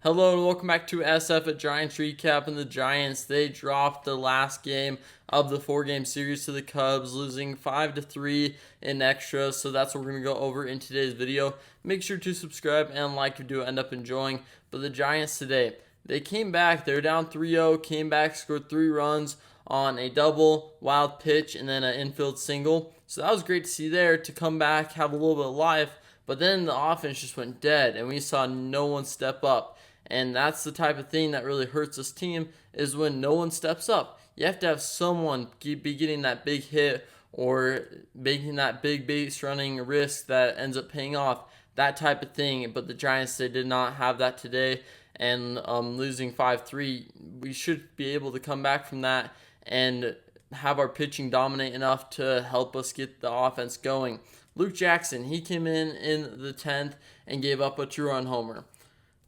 Hello and welcome back to SF at Giants Recap. And the Giants, they dropped the last game of the four-game series to the Cubs, losing 5-3 in extras. So that's what we're going to go over in today's video. Make sure to subscribe and like if you do end up enjoying. But the Giants today, they came back. They were down 3-0, came back, scored 3 runs on a double, wild pitch, and then an infield single. So that was great to see there to come back, have a little bit of life. But then the offense just went dead, and we saw no one step up. And that's the type of thing that really hurts this team is when no one steps up. You have to have someone be getting that big hit or making that big base running risk that ends up paying off. That type of thing. But the Giants, they did not have that today. And losing 5-3, we should be able to come back from that and have our pitching dominate enough to help us get the offense going. Luke Jackson, he came in the 10th and gave up a 2-run homer.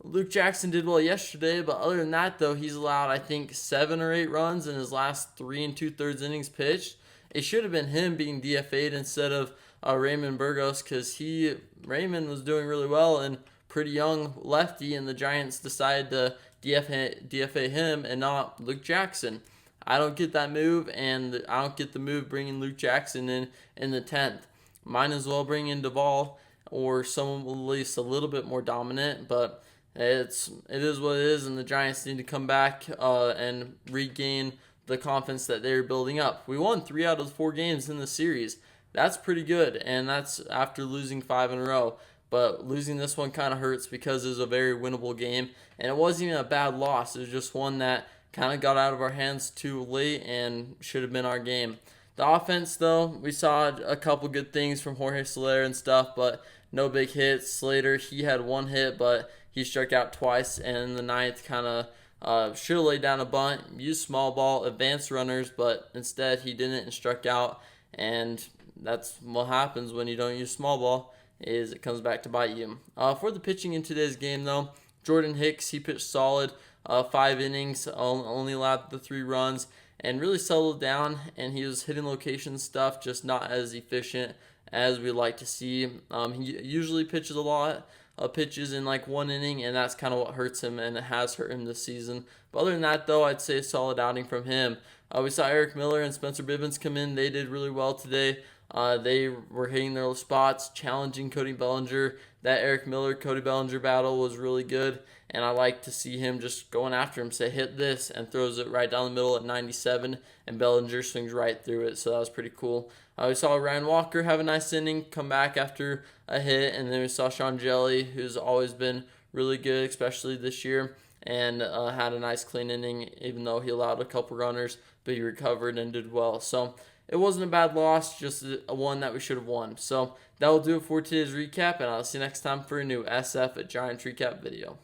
Luke Jackson did well yesterday, but other than that, though, he's allowed, I think, 7 or 8 runs in his last 3 2/3 innings pitched. It should have been him being DFA'd instead of Raymond Burgos, because Raymond was doing really well and pretty young lefty, and the Giants decided to DFA him and not Luke Jackson. I don't get that move, and I don't get the move bringing Luke Jackson in the 10th. Might as well bring in Duvall or someone at least a little bit more dominant, but it is what it is, and the Giants need to come back and regain the confidence that they're building up. We won 3 out of the 4 games in the series. That's pretty good, and that's after losing 5 in a row. But losing this one kind of hurts because it was a very winnable game, and it wasn't even a bad loss. It was just one that kind of got out of our hands too late and should have been our game. The offense, though, we saw a couple good things from Jorge Soler and stuff, but no big hits. Slater, he had 1 hit, but he struck out twice, and in the 9th kind of should have laid down a bunt, used small ball, advanced runners, but instead he didn't and struck out, and that's what happens when you don't use small ball, is it comes back to bite you. For the pitching in today's game, though, Jordan Hicks, he pitched solid, 5 innings, only allowed the 3 runs, and really settled down, and he was hitting location stuff, just not as efficient as we like to see. He usually pitches a lot of pitches in like 1 inning, and that's kind of what hurts him, and it has hurt him this season. But other than that, though, I'd say a solid outing from him. We saw Eric Miller and Spencer Bivens come in. They did really well today. They were hitting their spots, challenging Cody Bellinger. That Eric Miller-Cody Bellinger battle was really good, and I like to see him just going after him, say, hit this, and throws it right down the middle at 97, and Bellinger swings right through it, so that was pretty cool. We saw Ryan Walker have a nice inning, come back after a hit, and then we saw Sean Jelly, who's always been really good, especially this year, and had a nice clean inning, even though he allowed a couple runners, but he recovered and did well. So it wasn't a bad loss, just a one that we should have won. So that will do it for today's recap, and I'll see you next time for a new SF at Giants Recap video.